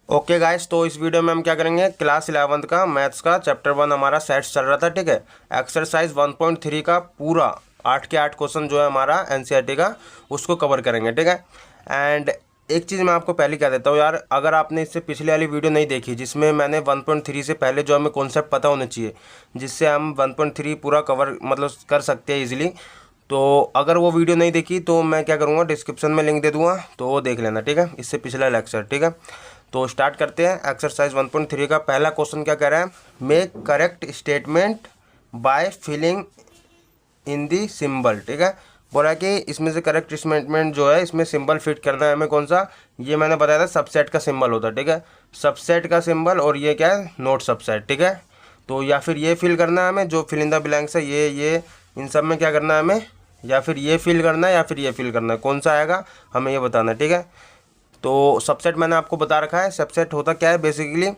Okay guys, तो इस video में हम क्या करेंगे, क्लास 11th का मैथ्स का चैप्टर 1 हमारा सेट्स चल रहा था। ठीक है, एक्सरसाइज 1.3 का पूरा 8 के 8 क्वेश्चन जो है हमारा एनसीईआरटी का, उसको कवर करेंगे। ठीक है, एंड एक चीज़ मैं आपको पहले कह देता हूँ यार, अगर आपने इससे पिछले वाली वीडियो नहीं देखी जिसमें मैंने 1.3 से पहले जो हमें कॉन्सेप्ट पता होने चाहिए, जिससे हम 1.3 पूरा कवर मतलब कर सकते हैं इजीली, तो अगर वो वीडियो नहीं देखी तो मैं क्या करूँगा, डिस्क्रिप्शन में लिंक दे दूँगा, तो वो देख लेना। ठीक है, इससे पिछला लेक्चर। ठीक है, तो स्टार्ट करते हैं। एक्सरसाइज 1.3 का पहला क्वेश्चन क्या कह रहा है, make correct statement by filling in the symbol. ठीक है, बोला कि इसमें से करेक्ट स्टेटमेंट जो है इसमें सिंबल फिट करना है हमें। कौन सा, ये मैंने बताया था सबसेट का सिंबल होता है। ठीक है, सबसेट का सिंबल, और ये क्या है, नोट सबसेट। ठीक है, तो या फिर ये फिल करना है हमें, जो फिल इन द ब्लैंक्स है ये इन सब में क्या करना है हमें, या फिर ये फिल करना है या फिर ये फिल करना है, कौन सा आएगा हमें ये बताना है। ठीक है, तो सबसेट मैंने आपको बता रखा है। सबसेट होता क्या है बेसिकली,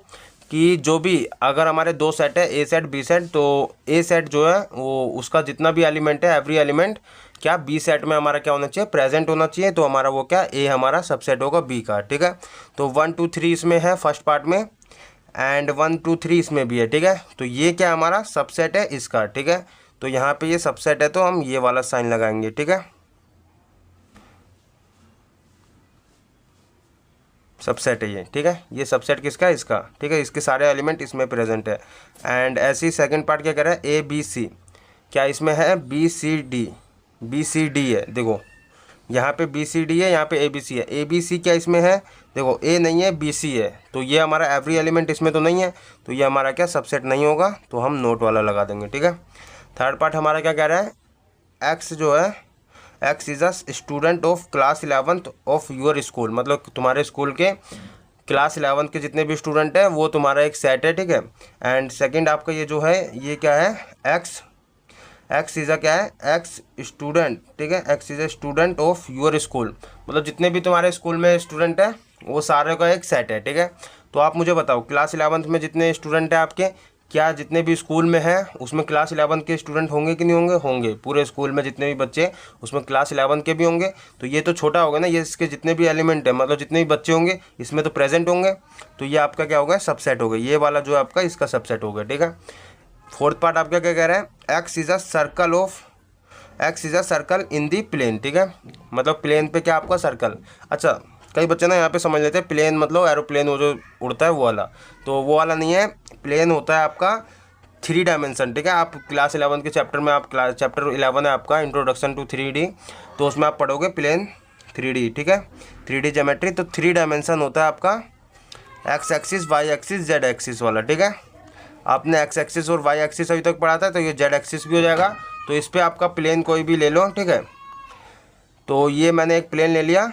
कि जो भी अगर हमारे दो सेट है, ए सेट बी सेट, तो ए सेट जो है वो उसका जितना भी एलिमेंट है, एवरी एलिमेंट क्या बी सेट में हमारा क्या होना चाहिए, प्रेजेंट होना चाहिए। तो हमारा वो क्या, ए हमारा सबसेट होगा बी का। ठीक है, तो 1 2 3 इसमें है फर्स्ट पार्ट में, एंड 1 2 3 इसमें भी है। ठीक है, तो ये क्या हमारा सबसेट है इसका। ठीक है, तो यहाँ पे ये सबसेट है तो हम ये वाला साइन लगाएंगे। ठीक है, सबसेट है ये। ठीक है, ये सबसेट किसका है, इसका। ठीक है, इसके सारे एलिमेंट इसमें प्रेजेंट है। एंड ऐसे ही सेकंड पार्ट क्या कह रहा है, ए बी सी, क्या इसमें है B C D, B C D है। देखो यहाँ पे बी सी डी है, यहाँ पे ए बी सी है। ए बी सी क्या इसमें है, देखो ए नहीं है बी सी है, तो ये हमारा एवरी एलिमेंट इसमें तो नहीं है, तो ये हमारा क्या सबसेट नहीं होगा, तो हम नोट वाला लगा देंगे। ठीक है, थर्ड पार्ट हमारा क्या कह रहा है, एक्स जो है, X is a student of class 11th of your school, मतलब तुम्हारे स्कूल के क्लास 11th के जितने भी स्टूडेंट हैं वो तुम्हारा एक सेट है। ठीक है, एंड सेकंड आपका ये जो है ये क्या है, एक्स, एक्स इज़ अ क्या है, एक्स स्टूडेंट। ठीक है, X is a student of your school, मतलब जितने भी तुम्हारे स्कूल में स्टूडेंट है वो सारे का एक सेट है। ठीक है, तो आप मुझे बताओ क्लास 11th में जितने स्टूडेंट हैं आपके, क्या जितने भी स्कूल में हैं उसमें क्लास 11th के स्टूडेंट होंगे कि नहीं होंगे, होंगे। पूरे स्कूल में जितने भी बच्चे उसमें क्लास 11th के भी होंगे। तो ये तो छोटा होगा ना, ये इसके जितने भी एलिमेंट है मतलब जितने भी बच्चे होंगे इसमें तो प्रेजेंट होंगे, तो ये आपका क्या होगा, सबसेट होगा। ये वाला जो है आपका इसका सबसेट होगा। ठीक है, फोर्थ पार्ट आपका क्या कह रहा है, X is a circle of, X is a circle in the plane. ठीक है, मतलब प्लेन पे क्या आपका सर्कल। अच्छा, कई बच्चे ना यहाँ पे समझ लेते हैं प्लेन मतलब एरोप्लेन वो जो उड़ता है वो वाला, तो वो वाला नहीं है। प्लेन होता है आपका 3 डायमेंशन। ठीक है, आप क्लास 11 के चैप्टर में, आप क्लास चैप्टर 11 है आपका इंट्रोडक्शन टू 3D, तो उसमें आप पढ़ोगे प्लेन 3D। ठीक है, 3D ज्योमेट्री, तो 3 डायमेंशन होता है आपका X axis, Y axis, Z axis वाला। ठीक है, आपने एक्स एक्सिस और वाई एक्सिस अभी तक पढ़ा था, तो ये जेड एक्सिस भी हो जाएगा। तो इस पर आपका प्लेन कोई भी ले लो। ठीक है, तो ये मैंने एक प्लेन ले लिया,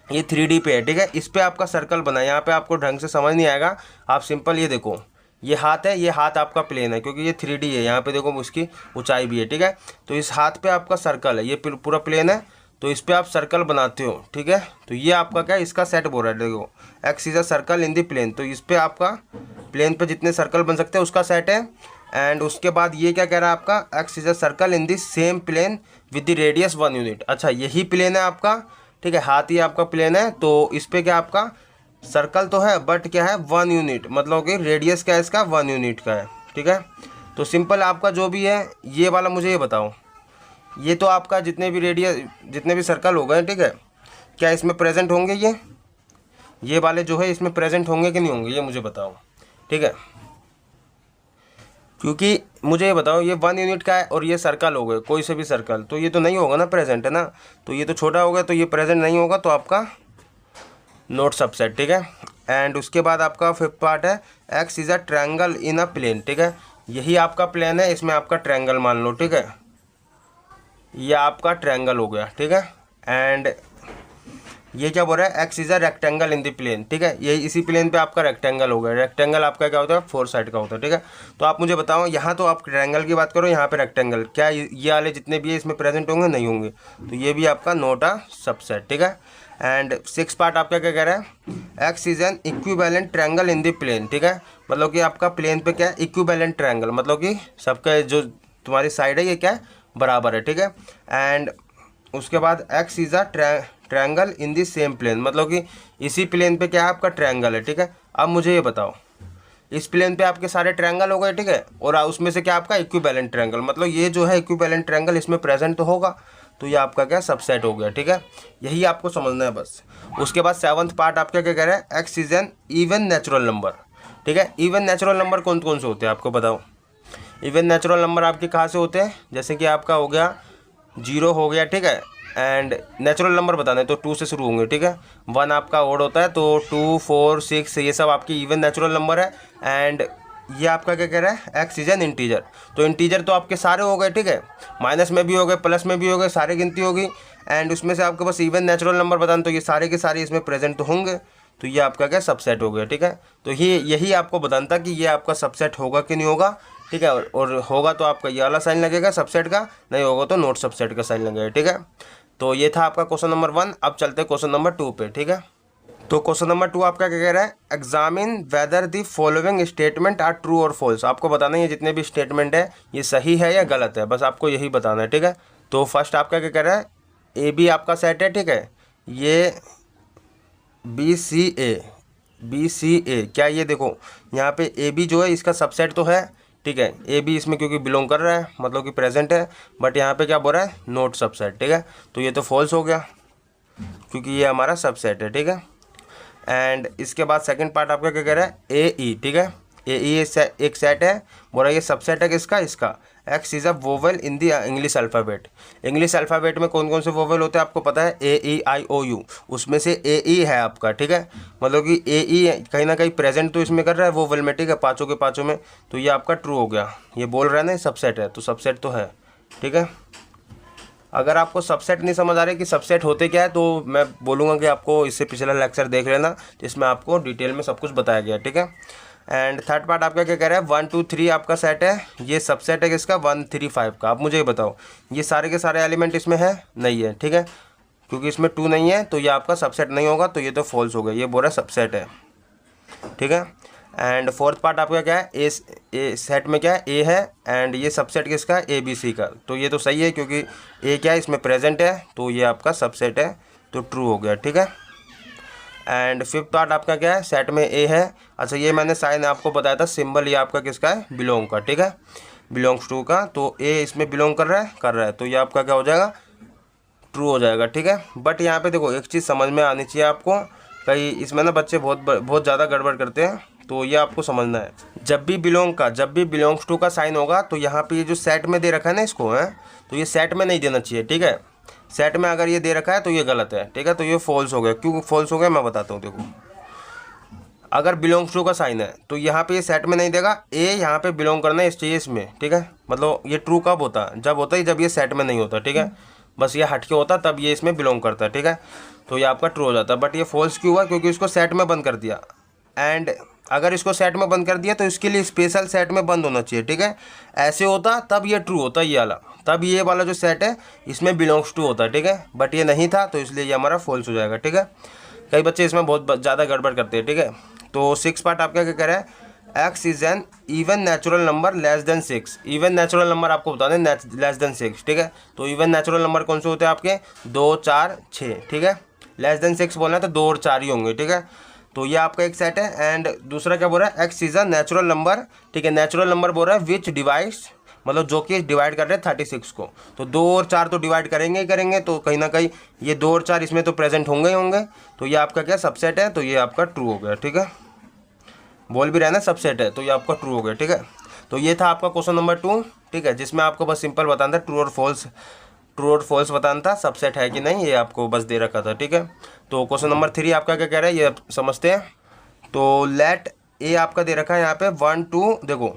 ये 3D पे है। ठीक है, इस पर आपका सर्कल बना है। यहाँ पे आपको ढंग से समझ नहीं आएगा, आप सिंपल ये देखो, ये हाथ है, ये हाथ आपका प्लेन है क्योंकि ये 3D है। यहाँ पे देखो उसकी ऊंचाई भी है। ठीक है, तो इस हाथ पे आपका सर्कल है, ये पूरा प्लेन है, तो इस पर आप सर्कल बनाते हो। ठीक है, तो ये आपका क्या है, इसका सेट बोल रहा है। देखो X is a circle in the plane, तो इस पर आपका प्लेन पे जितने सर्कल बन सकते हैं उसका सेट है। एंड उसके बाद ये क्या कह रहा है आपका, X is a circle in the same plane with the radius 1 unit. अच्छा, यही प्लेन है आपका। ठीक है, हाथ ही आपका प्लेन है, तो इस पर क्या आपका सर्कल तो है बट क्या है 1 यूनिट, मतलब कि रेडियस क्या है इसका 1 यूनिट का है। ठीक है, तो सिंपल आपका जो भी है ये वाला मुझे ये बताओ, ये तो आपका जितने भी रेडियस जितने भी सर्कल हो गए, ठीक है, क्या इसमें प्रेजेंट होंगे, ये वाले जो है इसमें प्रेजेंट होंगे कि नहीं होंगे, ये मुझे बताओ। ठीक है, क्योंकि मुझे ये बताओ ये 1 यूनिट का है और ये सर्कल हो गए, कोई से भी सर्कल, तो ये तो नहीं होगा ना प्रेजेंट, है ना, तो ये तो छोटा होगा, तो ये प्रेजेंट नहीं होगा, तो आपका नोट सबसेट। ठीक है, एंड उसके बाद आपका फिफ्थ पार्ट है, X is a triangle in a plane. ठीक है, यही आपका प्लेन है, इसमें आपका ट्रायंगल मान लो। ठीक है, ये आपका ट्रायंगल हो गया। ठीक है, एंड ये क्या बोल रहा है, X is a rectangle in the plane. ठीक है, ये इसी प्लेन पे आपका रेक्टेंगल हो गया। रेक्टेंगल आपका क्या होता है, 4 साइड का होता है। ठीक है, तो आप मुझे बताओ, यहाँ तो आप ट्रायंगल की बात करो, यहाँ पे रेक्टेंगल, क्या ये वाले जितने भी है इसमें प्रेजेंट होंगे, नहीं होंगे, तो ये भी आपका नोट अ सबसेट। ठीक है, एंड सिक्स पार्ट आपका क्या कह रहा है, X is an equivalent triangle in the plane. ठीक है, मतलब कि आपका प्लेन पे क्या है, इक्विवेलेंट ट्रायंगल, मतलब कि सबका जो तुम्हारी साइड है ये क्या है, बराबर है। ठीक है, एंड उसके बाद X is a triangle in the same plane, मतलब कि इसी प्लेन पे क्या है आपका ट्रायंगल है, ठीक है। अब मुझे ये बताओ, इस प्लेन पे आपके सारे ट्रायंगल हो गए, ठीक है, और उसमें से क्या आपका इक्विवेलेंट ट्रायंगल, मतलब ये जो है इक्विवेलेंट ट्रायंगल इसमें प्रेजेंट तो होगा, तो ये आपका क्या सबसेट हो गया, ठीक है। यही आपको समझना है बस। उसके बाद 7th पार्ट आपका क्या कह रहा है, X is N even natural number, ठीक है। इवन नेचुरल नंबर कौन कौन से होते हैं आपको बताओ। इवन नेचुरल नंबर आपके कहाँ से होते हैं, जैसे कि आपका हो गया 0 हो गया, ठीक है, एंड नेचुरल नंबर बताना है तो 2 से शुरू होंगे, ठीक है। 1 आपका ओड होता है, तो 2, 4, 6 ये सब आपकी इवन नेचुरल नंबर है। एंड ये आपका क्या कह रहा है, एक्स इज एन इंटीजर, तो इंटीजर तो आपके सारे हो गए, ठीक है, माइनस में भी हो गए, प्लस में भी हो गए, सारे गिनती होगी। एंड उसमें से आपके पास इवन नेचुरल नंबर बताना, तो ये सारे के सारे इसमें प्रेजेंट तो होंगे, तो ये आपका क्या सबसेट हो गया, ठीक है। तो ये यही आपको बताना था कि ये आपका सबसेट होगा कि नहीं होगा, ठीक है, और होगा तो आपका ये वाला साइन लगेगा सबसेट का, नहीं होगा तो नोट सबसेट का साइन लगेगा, ठीक है। तो ये था आपका क्वेश्चन नंबर 1। अब चलते हैं क्वेश्चन नंबर 2 पे, ठीक है। तो क्वेश्चन नंबर 2 आपका क्या कह रहा है, examine whether the following statement are true और फॉल्स। आपको बताना है ये जितने भी स्टेटमेंट है ये सही है या गलत है, बस आपको यही बताना है, ठीक है। तो फर्स्ट आपका क्या कह रहा है, ए बी आपका सेट है, ठीक है, ये बी सी ए क्या, ये देखो यहाँ पे ए बी जो है इसका सबसेट तो है, ठीक है, ए बी इसमें क्योंकि बिलोंग कर रहा है मतलब कि प्रेजेंट है, बट यहाँ पे क्या बोल रहा है, नोट सबसेट, ठीक है, तो ये तो फॉल्स हो गया क्योंकि ये हमारा सबसेट है, ठीक है। एंड इसके बाद सेकंड पार्ट आपका क्या कह रहा है, ए ई, ठीक है, ए ई एक सेट है, बोल रहा है ये सबसेट है किसका, इसका। X is a vowel in the English alphabet. English alphabet में कौन कौन से वोवेल होते हैं आपको पता है, ए ई आई ओ यू, उसमें से ए ई है आपका, ठीक है, मतलब कि ए ई कहीं ना कहीं प्रेजेंट तो इसमें कर रहा है वोवेल में, ठीक है, पाँचों के पाँचों में, तो ये आपका ट्रू हो गया। ये बोल रहा है ना सबसेट है, तो सबसेट तो है, ठीक है। अगर आपको सबसेट नहीं समझ आ रहा है कि सबसेट होते क्या है, तो मैं बोलूँगा कि आपको इससे पिछला लेक्चर देख लेना, तो इसमें आपको डिटेल में सब कुछ बताया गया, ठीक है। एंड थर्ड पार्ट आपका क्या कह रहा है, 1 2 3 आपका सेट है, ये सबसेट है किसका, 1 3 5 का। आप मुझे ये बताओ ये सारे के सारे एलिमेंट इसमें है, नहीं है, ठीक है, क्योंकि इसमें 2 नहीं है तो ये आपका सबसेट नहीं होगा, तो ये तो फॉल्स हो गया, ये बोल रहा है सबसेट है, ठीक है। एंड फोर्थ पार्ट आपका क्या है, ए सेट में क्या है, ए है, एंड ये सबसेट किसका, ए बी सी का, तो ये तो सही है क्योंकि ए क्या है इसमें प्रेजेंट है, तो ये आपका सबसेट है, तो ट्रू हो गया, ठीक है। एंड फिफ्थ पार्ट आपका क्या है, सेट में ए है, अच्छा ये मैंने साइन आपको बताया था, सिंबल ये आपका किसका है, बिलोंग का, ठीक है, बिलोंग्स टू का, तो ए इसमें बिलोंग कर रहा है, तो ये आपका क्या हो जाएगा, ट्रू हो जाएगा, ठीक है। बट यहाँ पे देखो एक चीज़ समझ में आनी चाहिए आपको, कई इसमें ना बच्चे बहुत ज़्यादा गड़बड़ करते हैं, तो ये आपको समझना है, जब भी बिलोंग्स टू का साइन होगा, तो यहाँ पे ये जो सेट में दे रखा है ना इसको है, तो ये सेट में नहीं देना चाहिए, ठीक है, सेट में अगर ये दे रखा है तो ये गलत है, ठीक है, तो ये फॉल्स हो गया। क्यों फॉल्स हो गया मैं बताता हूँ, देखो अगर बिलोंग्स टू का साइन है तो यहाँ पे ये सेट में नहीं देगा, ए यहाँ पे बिलोंग करना है चाहिए इसमें, ठीक है, मतलब ये ट्रू कब होता है, जब होता है जब ये सेट में नहीं होता, ठीक है, बस ये हटके होता तब ये इसमें बिलोंग करता है, ठीक है, तो ये आपका ट्रू हो जाता है। बट ये फॉल्स क्यों हुआ, क्योंकि इसको सेट में बंद कर दिया, एंड अगर इसको सेट में बंद कर दिया तो इसके लिए स्पेशल सेट में बंद होना चाहिए, ठीक है, ऐसे होता तब ये ट्रू होता, ये वाला तब ये वाला जो सेट है इसमें बिलोंग्स टू होता है, ठीक है, बट ये नहीं था तो इसलिए ये हमारा फॉल्स हो जाएगा, ठीक है। कई बच्चे इसमें बहुत ज़्यादा गड़बड़ करते हैं, ठीक है। तो 6 पार्ट आपका क्या कह रहा है, X is N even natural number less than 6। Even natural number आपको बता दें लेस देन 6, ठीक है, तो इवन नेचुरल नंबर कौन से होते हैं आपके, 2 4 6, ठीक है, लेस देन 6 बोलना है तो 2 और 4 ही होंगे, ठीक है, तो ये आपका एक सेट है। एंड दूसरा क्या बोल रहा है, X is a natural number, ठीक है, नेचुरल नंबर बोल रहा है विच डिवाइड्स, मतलब जो कि डिवाइड कर रहे हैं 36 को, तो 2 और 4 तो डिवाइड करेंगे ही करेंगे, तो कहीं ना कहीं ये 2 और 4 इसमें तो प्रेजेंट होंगे ही होंगे, तो ये आपका क्या सबसेट है, तो ये आपका ट्रू हो गया, ठीक है, बोल भी रहे ना सबसेट है, तो ये आपका ट्रू हो गया, ठीक है। तो ये था आपका क्वेश्चन नंबर 2, ठीक है, जिसमें आपको बस सिंपल बताना था ट्रू और फॉल्स बताना था, सबसेट है कि नहीं ये आपको बस दे रखा था, ठीक है। तो क्वेश्चन नंबर 3 आपका क्या कह रहा है ये समझते हैं। तो लेट ए आपका दे रखा है यहाँ पे 1 2, देखो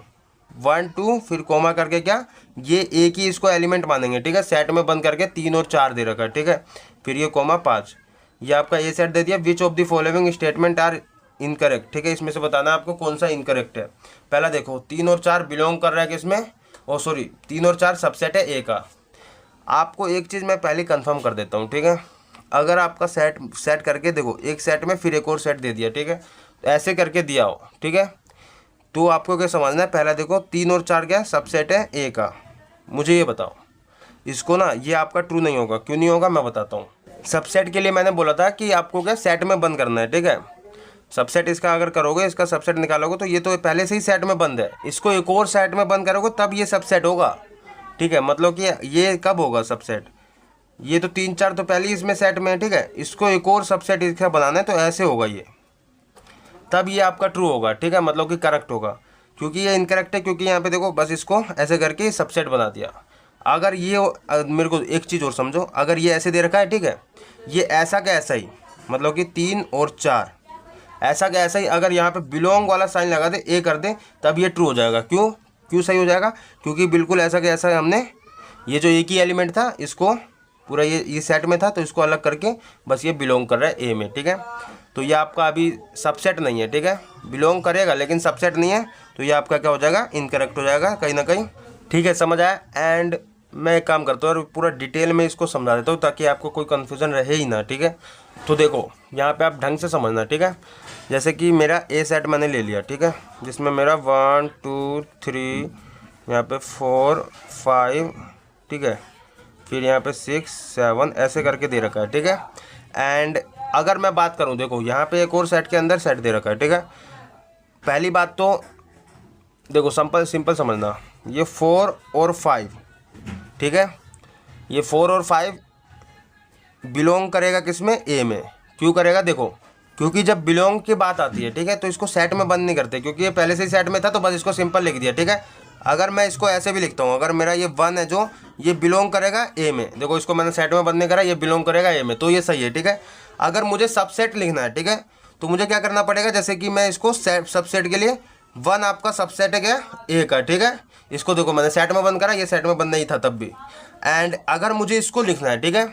1 2 फिर कोमा करके क्या, ये ए की इसको एलिमेंट मानेंगे, ठीक है, सेट में बंद करके 3 और 4 दे रखा है, ठीक है, फिर ये कोमा 5, ये आपका ए सेट दे दिया, which of the following statement are incorrect, ठीक है, इसमें से बताना आपको कौन सा इनकरेक्ट है। पहला देखो 3 और 4 बिलोंग कर रहा है किसमें, 3 और 4 सबसेट है ए का। आपको एक चीज़ मैं पहले कंफर्म कर देता हूँ, ठीक है, अगर आपका सेट करके देखो एक सेट में फिर एक और सेट दे दिया, ठीक है, तो ऐसे करके दिया हो, ठीक है, तो आपको क्या समझना है, पहला देखो 3 और 4 क्या सबसेट है ए का, मुझे ये बताओ इसको ना, ये आपका ट्रू नहीं होगा, क्यों नहीं होगा मैं बताता हूँ। सबसेट के लिए मैंने बोला था कि आपको क्या सेट में बंद करना है, ठीक है। सबसेट इसका अगर करोगे, इसका सबसेट निकालोगे तो ये तो पहले से ही सेट में बंद है, इसको एक और सेट में बंद करोगे तब ये सबसेट होगा, ठीक है। मतलब कि ये कब होगा सबसेट, ये तो 3 4 तो पहले ही इसमें सेट में है, ठीक है। इसको एक और सबसेट इसका बनाना है तो ऐसे होगा ये, तब ये आपका ट्रू होगा, ठीक है, मतलब कि करेक्ट होगा। क्योंकि ये इनकरेक्ट है, क्योंकि यहाँ पे देखो बस इसको ऐसे करके सबसेट बना दिया। अगर ये मेरे को एक चीज़ और समझो, अगर ये ऐसे दे रखा है, ठीक है, ये ऐसा का ऐसा ही, मतलब कि 3 और 4 ऐसा का ऐसा ही, अगर यहाँ पे बिलोंग वाला साइन लगा दे, ए कर दे, तब ये ट्रू हो जाएगा। क्यों क्यों सही हो जाएगा, क्योंकि बिल्कुल ऐसा का ऐसा हमने ये जो एक ही एलिमेंट था इसको पूरा ये सेट में था तो इसको अलग करके बस ये बिलोंग कर रहा है ए में, ठीक है। तो ये आपका अभी सबसेट नहीं है, ठीक है, बिलोंग करेगा लेकिन सबसेट नहीं है, तो ये आपका क्या हो जाएगा, इनकरेक्ट हो जाएगा कहीं ना कहीं, ठीक है। समझ आया। एंड मैं एक काम करता हूँ और पूरा डिटेल में इसको समझा देता हूँ ताकि आपको कोई कन्फ्यूज़न रहे ही ना, ठीक है। तो देखो यहाँ पे आप ढंग से समझना, ठीक है। जैसे कि मेरा ए सेट मैंने ले लिया, ठीक है, जिसमें मेरा 1 2 3 यहाँ पे 4 5, ठीक है, फिर यहाँ पे 6 7 ऐसे करके दे रखा है, ठीक है। एंड अगर मैं बात करूँ, देखो यहाँ पे एक और सेट के अंदर सेट दे रखा है, ठीक है। पहली बात तो देखो सिंपल समझना, ये 4 और 5, ठीक है, ये 4 और 5 बिलोंग करेगा किसमें, ए में। क्यों करेगा, देखो क्योंकि जब बिलोंग की बात आती है, ठीक है, तो इसको सेट में बंद नहीं करते, क्योंकि ये पहले से ही सेट में था तो बस इसको सिंपल लिख दिया, ठीक है। अगर मैं इसको ऐसे भी लिखता हूँ, अगर मेरा ये 1 है जो ये बिलोंग करेगा ए में, देखो इसको मैंने सेट में बंद नहीं करा, ये बिलोंग करेगा ए में, तो ये सही है, ठीक है। अगर मुझे सबसेट लिखना है, ठीक है, तो मुझे क्या करना पड़ेगा, जैसे कि मैं इसको सबसेट के लिए 1 आपका सबसेट है क्या, ए का, ठीक है। इसको देखो मैंने सेट में बंद करा, ये सेट में बंद नहीं था तब भी। एंड अगर मुझे इसको लिखना है, ठीक है,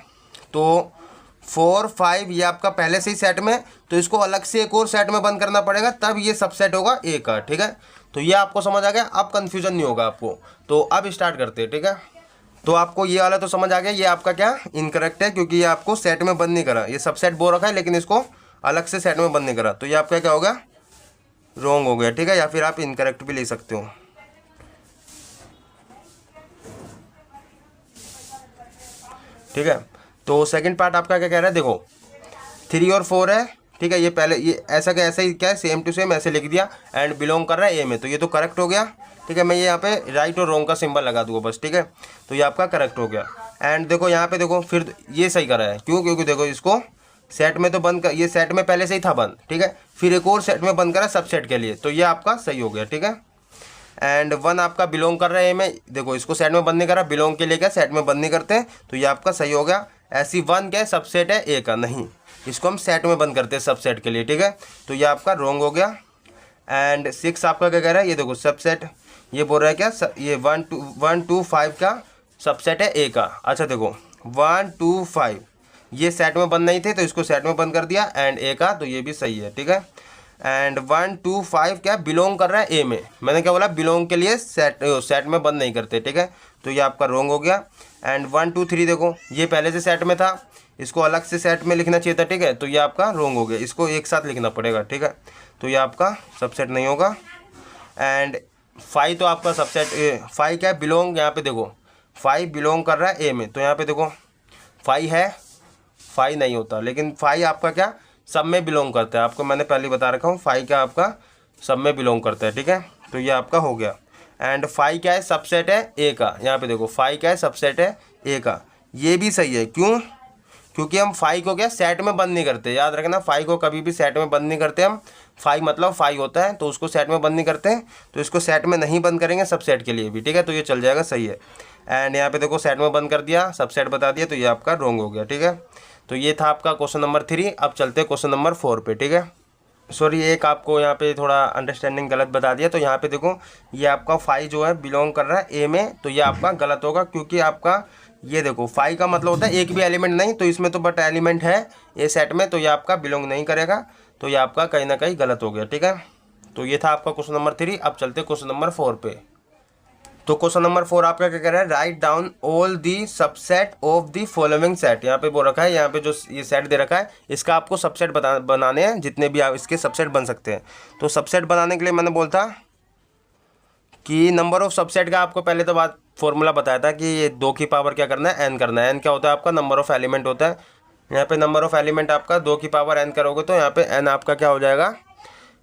तो 4 5 ये आपका पहले से ही सेट में, तो इसको अलग से एक और सेट में बंद करना पड़ेगा, तब ये सबसेट होगा ए का, ठीक है। तो ये आपको समझ आ गया, अब कन्फ्यूजन नहीं होगा आपको। तो अब स्टार्ट करते हैं, ठीक है। तो आपको ये वाला तो समझ आ गया, ये आपका क्या इनकरेक्ट है, क्योंकि ये आपको सेट में बंद नहीं करा, ये सबसेट बो रखा है लेकिन इसको अलग से सेट में बंद नहीं करा, तो ये आपका क्या होगा, रॉन्ग हो गया, ठीक है, या फिर आप इनकरेक्ट भी ले सकते हो, ठीक है। तो सेकंड पार्ट आपका क्या कह रहा है, देखो 3 और 4 है, ठीक है, ये पहले ये ऐसा का ऐसा ही क्या है, सेम टू सेम ऐसे लिख दिया, एंड बिलोंग कर रहा है ए में, तो ये तो करेक्ट हो गया, ठीक है। मैं ये यहाँ पे राइट और रॉन्ग का सिंबल लगा दूंगा बस, ठीक है, तो ये आपका करेक्ट हो गया। एंड देखो यहाँ पे देखो फिर ये सही करा है, क्यों, क्योंकि देखो इसको सेट में तो बंद कर, ये सेट में पहले से ही था बंद, ठीक है, फिर एक और सेट में बंद करा सबसेट के लिए, तो ये आपका सही हो गया, ठीक है। एंड 1 आपका बिलोंग कर रहा है ए में, देखो इसको सेट में बंद नहीं करा, बिलोंग के लिए क्या सेट में बंद नहीं करते, तो ये आपका सही हो गया। ऐसी 1 क्या है, सबसेट है ए का, नहीं, इसको हम सेट में बंद करते हैं सबसेट के लिए, ठीक है, तो ये आपका रॉन्ग हो गया। एंड 6 आपका क्या कह रहा है, ये देखो सबसेट, ये बोल रहा है क्या, ये 1 2 5 का सबसेट है ए का। अच्छा देखो 1 2 5 ये सेट में बंद नहीं थे तो इसको सेट में बंद कर दिया, एंड ए का, तो ये भी सही है, ठीक है। एंड 1 2 5 क्या बिलोंग कर रहा है ए में, मैंने क्या बोला, बिलोंग के लिए सेट में बंद नहीं करते, ठीक है, तो ये आपका रॉन्ग हो गया। एंड 1 2 3 देखो ये पहले से सेट में था, इसको अलग से सेट में लिखना चाहिए था, ठीक है, तो ये आपका रॉन्ग हो गया, इसको एक साथ लिखना पड़ेगा, ठीक है, तो ये आपका सबसेट नहीं होगा। एंड 5 तो आपका सबसेट, 5 क्या है, बिलोंग, यहाँ पे देखो 5 बिलोंग कर रहा है ए में, तो यहाँ पे देखो 5 है, 5 नहीं होता, लेकिन 5 आपका क्या सब में बिलोंग करता है, आपको मैंने पहले बता रखा हूँ, 5 क्या आपका सब में बिलोंग करता है, ठीक है, तो ये आपका हो गया। एंड 5 क्या है, सबसेट है ए का, यहाँ पे देखो 5 क्या है, सबसेट है ए का, ये भी सही है। क्यों, क्योंकि हम 5 को क्या सेट में बंद नहीं करते, याद रखना 5 को कभी भी सेट में बंद नहीं करते हम, 5 मतलब 5 होता है तो उसको सेट में बंद नहीं करते हैं, तो इसको सेट में नहीं बंद करेंगे सबसेट के लिए भी, ठीक है, तो ये चल जाएगा, सही है। एंड यहाँ पे देखो सेट में बंद कर दिया, सबसेट बता दिया, तो ये आपका रॉन्ग हो गया, ठीक है। तो ये था आपका क्वेश्चन नंबर 3। अब चलते हैं क्वेश्चन नंबर 4 पे, ठीक है। सॉरी एक आपको यहाँ पे थोड़ा अंडरस्टैंडिंग गलत बता दिया, तो यहाँ पे देखो ये आपका 5 जो है बिलोंग कर रहा है ए में, तो ये आपका गलत होगा, क्योंकि आपका ये देखो 5 का मतलब होता है एक भी एलिमेंट नहीं, तो इसमें तो बट एलिमेंट है ए सेट में, तो ये आपका बिलोंग नहीं करेगा, तो ये आपका कहीं ना कहीं गलत हो गया, ठीक है। तो ये था आपका क्वेश्चन नंबर 3। अब चलते हैं क्वेश्चन नंबर 4 पे। तो क्वेश्चन नंबर 4 आपका क्या कह रहा है, write down all the subset of the following set. यहाँ पे बोल रखा है, यहाँ पे जो ये सेट दे रखा है इसका आपको सबसेट बनाने हैं, जितने भी आप इसके सबसेट बन सकते हैं। तो सबसेट बनाने के लिए मैंने बोलता कि नंबर ऑफ सबसेट का आपको पहले तो बात फॉर्मूला बताया था कि ये 2 की पावर क्या करना है, n करना है। n क्या होता है आपका नंबर ऑफ एलिमेंट होता है, यहाँ पे नंबर ऑफ एलिमेंट आपका 2 की पावर n करोगे तो यहाँ पे n आपका क्या हो जाएगा,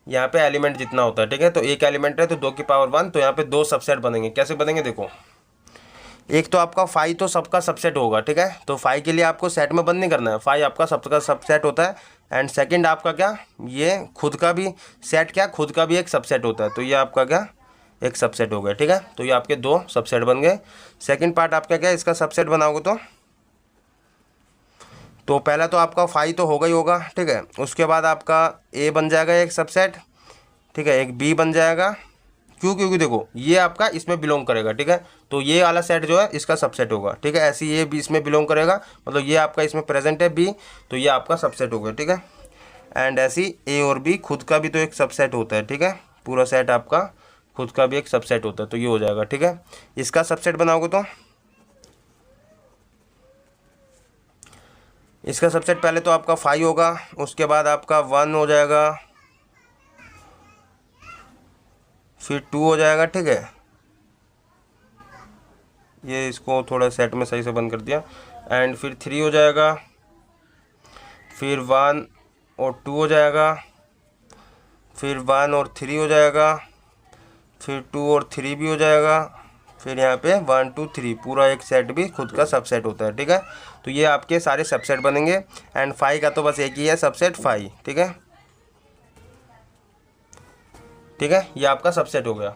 यहाँ पे एलिमेंट जितना होता है, ठीक है। तो एक एलिमेंट है तो 2 की पावर 1, तो यहाँ पे 2 सबसेट बनेंगे। कैसे बनेंगे देखो, एक तो आपका फाइव तो सबका सबसेट होगा, ठीक है। तो फाइव के लिए आपको सेट में बंद नहीं करना है, फाइव आपका सबका सबसेट होता है। एंड सेकंड आपका क्या, ये खुद का भी सेट, क्या खुद का भी एक सबसेट होता है, तो ये आपका क्या एक सबसेट हो गया, ठीक है। तो ये आपके 2 सबसेट बन गए। सेकंड पार्ट आपका क्या, इसका सबसेट बनाओगे तो पहला तो आपका फाइव तो होगा ही होगा, ठीक है। उसके बाद आपका ए बन जाएगा एक सबसेट, ठीक है, एक बी बन जाएगा। क्यों, क्योंकि देखो ये आपका इसमें बिलोंग करेगा, ठीक है। तो ये वाला सेट जो है इसका सबसेट होगा, ठीक है। ऐसे ये बी इसमें बिलोंग करेगा, मतलब ये आपका इसमें प्रेजेंट है बी, तो ये आपका सबसेट हो गया, ठीक है। एंड ऐसी ए और बी खुद का भी तो एक सबसेट होता है, ठीक है। पूरा सेट आपका खुद का भी एक सबसेट होता है, तो ये हो जाएगा, ठीक है। इसका सबसेट बनाओगे तो इसका सबसेट पहले तो आपका 5 होगा, उसके बाद आपका 1 हो जाएगा, फिर 2 हो जाएगा, ठीक है। ये इसको थोड़ा सेट में सही से बंद कर दिया। एंड फिर 3 हो जाएगा, फिर 1 और 2 हो जाएगा, फिर 1 और 3 हो जाएगा, फिर 2 और 3 भी हो जाएगा, फिर यहाँ पे 1 2 3 पूरा एक सेट भी खुद का सबसेट होता है, ठीक है। तो ये आपके सारे सबसेट बनेंगे। एंड 5 का तो बस एक ही है सबसेट 5, ठीक है, ठीक है। ये आपका सबसेट हो गया।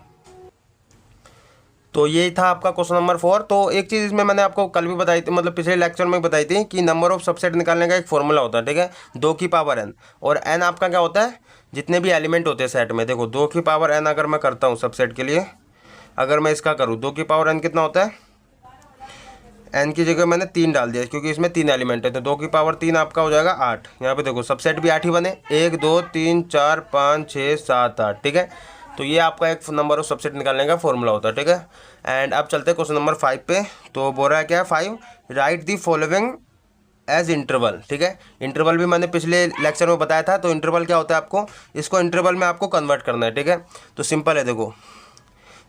तो ये था आपका क्वेश्चन नंबर 4। तो एक चीज़ इसमें मैंने आपको कल भी बताई थी, मतलब पिछले लेक्चर में बताई थी कि नंबर ऑफ सबसेट निकालने का एक फॉर्मूला होता है, ठीक है, 2 की पावर n। और n आपका क्या होता है, जितने भी एलिमेंट होते हैं सेट में। देखो 2 की पावर n अगर मैं करता हूँ सबसेट के लिए, अगर मैं इसका करूँ 2 की पावर n कितना होता है, n की जगह मैंने 3 डाल दिया क्योंकि इसमें 3 एलिमेंट है, तो 2 की पावर 3 आपका हो जाएगा 8। यहाँ पे देखो सबसेट भी 8 ही बने, 1 2 3 4 5 6 7 8, ठीक है। तो ये आपका एक नंबर ऑफ सबसेट निकालने का फॉर्मूला होता है, ठीक है। एंड अब चलते हैं क्वेश्चन नंबर 5 पे। तो बोल रहा है क्या, 5 write the following as interval, ठीक है। इंटरवल भी मैंने पिछले लेक्चर में बताया था। तो इंटरवल क्या होता है, आपको इसको इंटरवल में आपको कन्वर्ट करना है, ठीक है। तो सिंपल है, देखो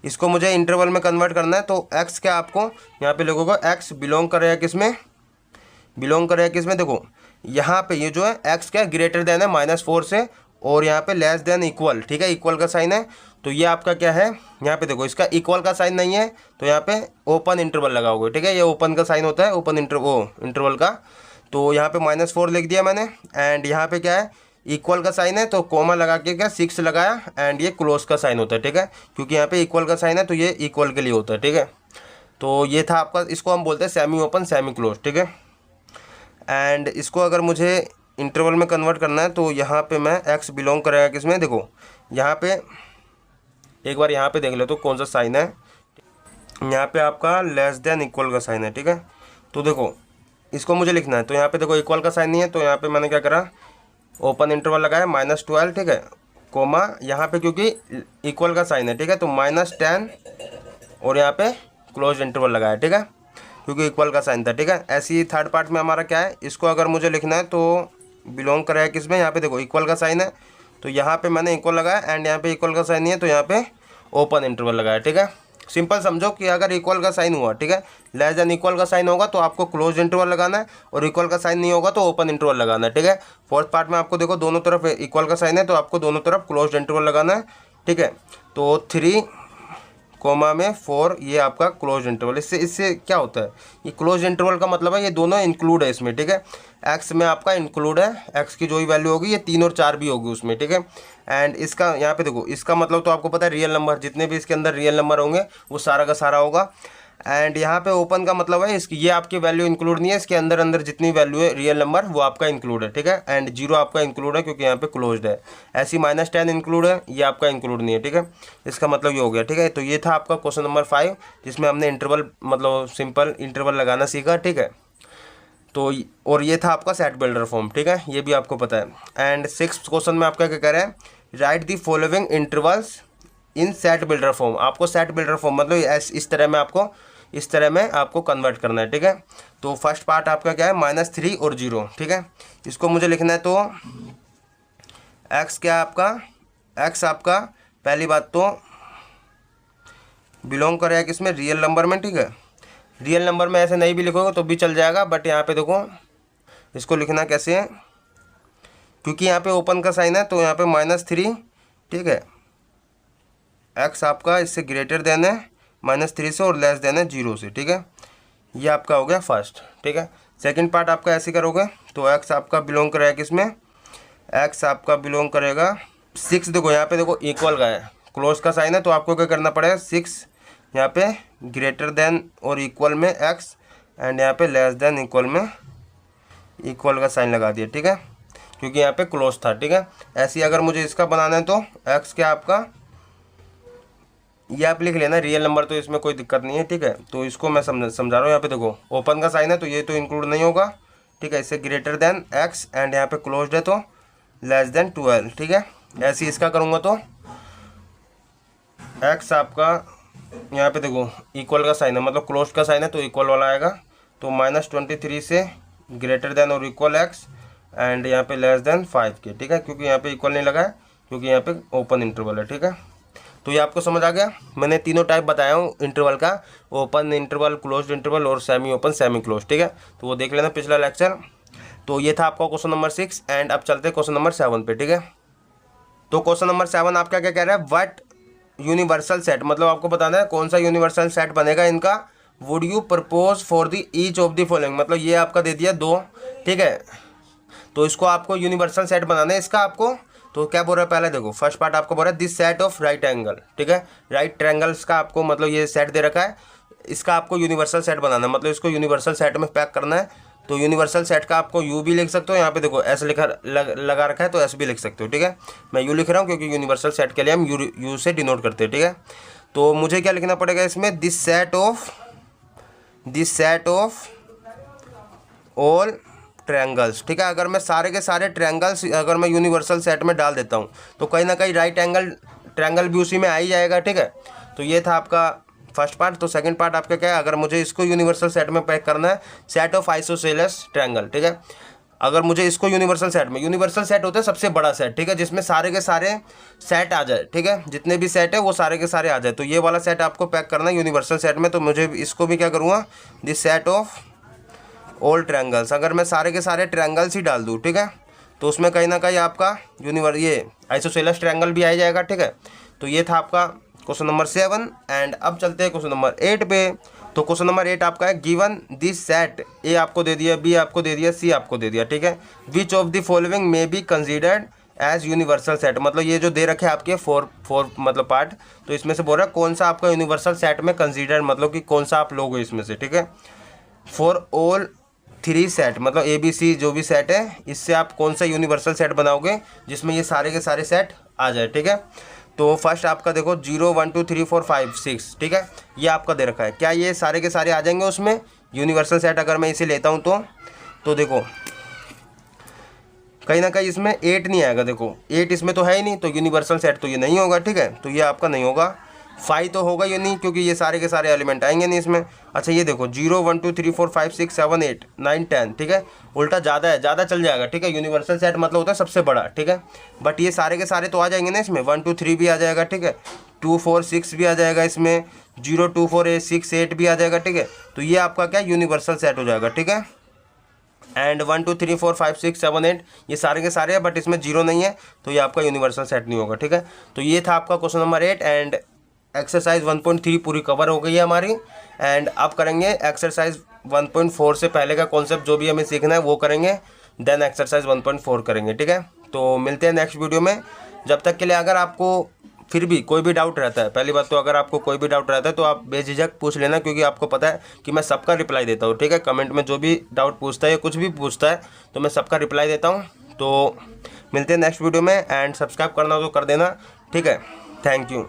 इसको मुझे इंटरवल में कन्वर्ट करना है। तो एक्स क्या आपको यहाँ पे लिखोगे, एक्स बिलोंग करेगा किसमें, बिलोंग करेगा किसमें, देखो यहाँ पे ये जो है एक्स क्या ग्रेटर देन है -4 से, और यहाँ पे लेस देन इक्वल, ठीक है, इक्वल का साइन है। तो ये आपका क्या है, यहाँ पे देखो इसका इक्वल का साइन नहीं है, तो यहाँ पे ओपन इंटरवल लगाओगे, ठीक है। ये ओपन का साइन होता है, ओपन इंटरवल का। तो यहाँ पे -4 लिख दिया मैंने। एंड यहाँ पे क्या है, इक्वल का साइन है, तो कोमा लगा के क्या 6 लगाया। एंड ये क्लोज का साइन होता है, ठीक है, क्योंकि यहाँ पे इक्वल का साइन है तो ये इक्वल के लिए होता है, ठीक है। तो ये था आपका, इसको हम बोलते हैं सेमी ओपन सेमी क्लोज, ठीक है। एंड इसको अगर मुझे इंटरवल में कन्वर्ट करना है तो यहाँ पे मैं एक्स बिलोंग करेगा किसमें, देखो यहाँ पे एक बार यहाँ पे देख लो तो कौन सा साइन है, यहाँ पे आपका लेस देन इक्वल का साइन है, ठीक है। तो देखो इसको मुझे लिखना है, तो यहाँ पे देखो इक्वल का साइन नहीं है, तो यहाँ पे मैंने क्या करा, ओपन इंटरवल लगाया -12, ठीक है, कोमा यहाँ पे क्योंकि इक्वल का साइन है, ठीक है, तो -10 और यहाँ पे क्लोज इंटरवल लगाया, ठीक है, क्योंकि इक्वल का साइन था, ठीक है। ऐसे ही थर्ड पार्ट में हमारा क्या है, इसको अगर मुझे लिखना है तो बिलोंग करेगा किसमें, यहाँ पे देखो इक्वल का साइन है, तो यहाँ पे मैंने इक्वल लगाया। एंड यहाँ पे इक्वल का साइन नहीं है, तो यहाँ पे ओपन इंटरवल लगाया, ठीक है। सिंपल समझो कि अगर इक्वल का साइन हुआ, ठीक है, लेस देन इक्वल का साइन होगा तो आपको क्लोज इंटरवल लगाना है, और इक्वल का साइन नहीं होगा तो ओपन इंटरवल लगाना है, ठीक है। फोर्थ पार्ट में आपको देखो दोनों तरफ इक्वल का साइन है, तो आपको दोनों तरफ क्लोज इंटरवल लगाना है, ठीक है। तो 3 कोमा में 4 ये आपका क्लोज इंटरवल। इससे क्या होता है, ये क्लोज इंटरवल का मतलब है ये दोनों इंक्लूड है इसमें, ठीक है। एक्स में आपका इंक्लूड है, एक्स की जो भी वैल्यू होगी ये 3 और 4 भी होगी उसमें, ठीक है। एंड इसका यहाँ पे देखो इसका मतलब तो आपको पता है रियल नंबर, जितने भी इसके अंदर रियल नंबर होंगे वो सारा का सारा होगा। एंड यहाँ पे ओपन का मतलब है इसकी ये आपकी वैल्यू इंक्लूड नहीं है, इसके अंदर अंदर जितनी वैल्यू है रियल नंबर वो आपका इंक्लूड है, ठीक है। एंड 0 आपका इंक्लूड है क्योंकि यहाँ पे क्लोज्ड है। ऐसी -10 इंक्लूड है, ये आपका इंक्लूड नहीं है, ठीक है। इसका मतलब ये हो गया, ठीक है। तो ये था आपका क्वेश्चन नंबर 5 जिसमें हमने इंटरवल मतलब सिंपल इंटरवल लगाना सीखा, ठीक है। तो और ये था आपका सेट बिल्डर फॉर्म, ठीक है, ये भी आपको पता है। एंड 6th क्वेश्चन में आपका क्या कह रहा है, right the following intervals in set builder form. आपको सेट बिल्डर फॉर्म मतलब इस तरह में आपको कन्वर्ट करना है, ठीक है। तो फर्स्ट पार्ट आपका क्या है, -3 और 0, ठीक है। इसको मुझे लिखना है, तो एक्स क्या है आपका, एक्स आपका पहली बात तो बिलोंग करेगा किसमें, रियल नंबर में, ठीक है। रियल नंबर में ऐसे नहीं भी लिखोगे तो भी चल जाएगा, बट यहाँ पे देखो इसको लिखना कैसे है, क्योंकि यहाँ पे ओपन का साइन है तो यहाँ पे -3, ठीक है, एक्स आपका इससे ग्रेटर देन है -3 से और लेस देन है 0 से, ठीक है। ये आपका हो गया फर्स्ट, ठीक है। सेकंड पार्ट आपका ऐसे करोगे तो एक्स आपका बिलोंग करेगा किसमें, एक्स आपका बिलोंग करेगा 6, देखो यहाँ पे देखो इक्वल का है, क्लोज का साइन है तो आपको क्या करना पड़ेगा, 6 यहाँ पे ग्रेटर देन और इक्वल में एक्स एंड यहाँ पे लेस देन इक्वल में इक्वल का साइन लगा दिया, ठीक है, क्योंकि यहाँ पे क्लोज था, ठीक है। ऐसे ही अगर मुझे इसका बनाना है तो एक्स क्या आपका, ये आप लिख लेना रियल नंबर, तो इसमें कोई दिक्कत नहीं है, ठीक है। तो इसको मैं समझा रहा हूँ, यहाँ पे देखो ओपन का साइन है तो ये तो इंक्लूड नहीं होगा, ठीक है। इससे ग्रेटर देन एक्स एंड यहाँ पे क्लोज्ड है तो लेस देन 12, ठीक है। ऐसे ही इसका करूँगा तो एक्स आपका यहाँ पे देखो इक्वल का साइन है, मतलब क्लोज्ड का साइन है तो इक्वल वाला आएगा, तो -23 से ग्रेटर देन और इक्वल एक्स एंड यहाँ पे लेस देन 5 के, ठीक है, क्योंकि यहाँ पे इक्वल नहीं लगा है क्योंकि यहाँ पे ओपन इंटरवल है, ठीक है। तो ये आपको समझ आ गया, मैंने तीनों टाइप बताया हूँ इंटरवल का, ओपन इंटरवल, क्लोज्ड इंटरवल और सेमी ओपन सेमी क्लोज, ठीक है। तो वो देख लेना पिछला लेक्चर। तो ये था आपका क्वेश्चन नंबर 6 एंड अब चलते हैं क्वेश्चन नंबर 7 पे, ठीक है। तो क्वेश्चन नंबर 7 आपका क्या कह रहा है, व्हाट यूनिवर्सल सेट, मतलब आपको बताना है कौन सा यूनिवर्सल सेट बनेगा इनका, would you propose for the each of the following, मतलब ये आपका दे दिया 2, ठीक है। तो इसको आपको यूनिवर्सल सेट बनाना है इसका आपको, तो क्या बोल रहा है पहले देखो, फर्स्ट पार्ट आपको बोल रहा है this set of right angle, ठीक है, राइट ट्रायंगल्स का आपको मतलब ये सेट दे रखा है, इसका आपको यूनिवर्सल सेट बनाना है, मतलब इसको यूनिवर्सल सेट में पैक करना है। तो यूनिवर्सल सेट का आपको यू भी लिख सकते हो, यहाँ पे देखो एस लगा रखा है तो एस भी लिख सकते हो, ठीक है। मैं यू लिख रहा हूँ क्योंकि यूनिवर्सल सेट के लिए हम यू से डिनोट करते हैं, ठीक है। तो मुझे क्या लिखना पड़ेगा इसमें, this set of all triangles, ठीक है। अगर मैं सारे के सारे ट्रायंगल्स अगर मैं यूनिवर्सल सेट में डाल देता हूँ तो कहीं ना कहीं राइट एंगल ट्रायंगल भी उसी में आ ही जाएगा, ठीक है। तो ये था आपका फर्स्ट पार्ट। तो सेकंड पार्ट आपका क्या है, अगर मुझे इसको यूनिवर्सल सेट में पैक करना है, सेट ऑफ आइसोसेलेस ट्रायंगल, ठीक है। अगर मुझे इसको यूनिवर्सल सेट में, यूनिवर्सल सेट होता है सबसे बड़ा सेट, ठीक है, जिसमें सारे के सारे सेट आ जाए, ठीक है, जितने भी सेट है वो सारे के सारे आ जाए, तो ये वाला सेट आपको पैक करना है यूनिवर्सल सेट में। तो मुझे इसको भी क्या करूँगा, this set of all triangles, अगर मैं सारे के सारे ट्रायंगल्स ही डाल दूँ, ठीक है, तो उसमें कहीं ना कहीं आपका ये आइसोसेलेस ट्रायंगल भी आ जाएगा, ठीक है। तो ये था आपका क्वेश्चन नंबर 7 एंड अब चलते हैं क्वेश्चन नंबर 8 पे। तो क्वेश्चन नंबर 8 आपका है गिवन दिस सेट, ए आपको दे दिया, बी आपको दे दिया, सी आपको दे दिया, ठीक है, which of the following may be considered as universal set, मतलब ये जो दे रखे आपके फोर मतलब पार्ट, तो इसमें से बोल रहा है कौन सा आपका यूनिवर्सल सेट में कंसीडर, मतलब कि कौन सा आप लोगे इसमें से, ठीक है। फॉर ऑल 3 सेट, मतलब ए बी सी जो भी सेट है, इससे आप कौन सा यूनिवर्सल सेट बनाओगे जिसमें ये सारे के सारे सेट आ जाए, ठीक है। तो फर्स्ट आपका देखो 0 1 2 3 4 5 6, ठीक है, ये आपका दे रखा है, क्या ये सारे के सारे आ जाएंगे उसमें यूनिवर्सल सेट अगर मैं इसे लेता हूँ तो देखो कहीं ना कहीं इसमें 8 नहीं आएगा, देखो 8 इसमें तो है ही नहीं, तो यूनिवर्सल सेट तो ये नहीं होगा, ठीक है, तो ये आपका नहीं होगा। 5 तो होगा ये नहीं, क्योंकि ये सारे के सारे एलिमेंट आएंगे नहीं इसमें। अच्छा ये देखो 0 1 2 3 4 5 6 7 8 9 10, ठीक है, उल्टा ज़्यादा है, ज़्यादा चल जाएगा, ठीक है, यूनिवर्सल सेट मतलब होता है सबसे बड़ा, ठीक है, बट ये सारे के सारे तो आ जाएंगे ना इसमें, 1 2 3 भी आ जाएगा, ठीक है, 2 4 6 भी आ जाएगा इसमें, 0 2 4 8 6 8 भी आ जाएगा, ठीक है। तो ये आपका क्या यूनिवर्सल सेट हो जाएगा, ठीक है। एंड 1 2 3 4 5 6 7 8 ये सारे के सारे हैं, बट इसमें 0 नहीं है, तो ये आपका यूनिवर्सल सेट नहीं होगा, ठीक है। तो ये था आपका क्वेश्चन नंबर 8 एंड एक्सरसाइज 1.3 पूरी कवर हो गई है हमारी। एंड अब करेंगे एक्सरसाइज 1.4 से पहले का कॉन्सेप्ट जो भी हमें सीखना है वो करेंगे, देन एक्सरसाइज 1.4 करेंगे, ठीक है। तो मिलते हैं नेक्स्ट वीडियो में। जब तक के लिए अगर आपको फिर भी कोई भी डाउट रहता है, पहली बात तो अगर आपको कोई भी डाउट रहता है तो आप बेझिझक पूछ लेना, क्योंकि आपको पता है कि मैं सबका रिप्लाई देता हूँ, ठीक है। कमेंट में जो भी डाउट पूछता है या कुछ भी पूछता है तो मैं सबका रिप्लाई देता हूँ। तो मिलते हैं नेक्स्ट वीडियो में एंड सब्सक्राइब करना हो तो कर देना, ठीक है। Thank you.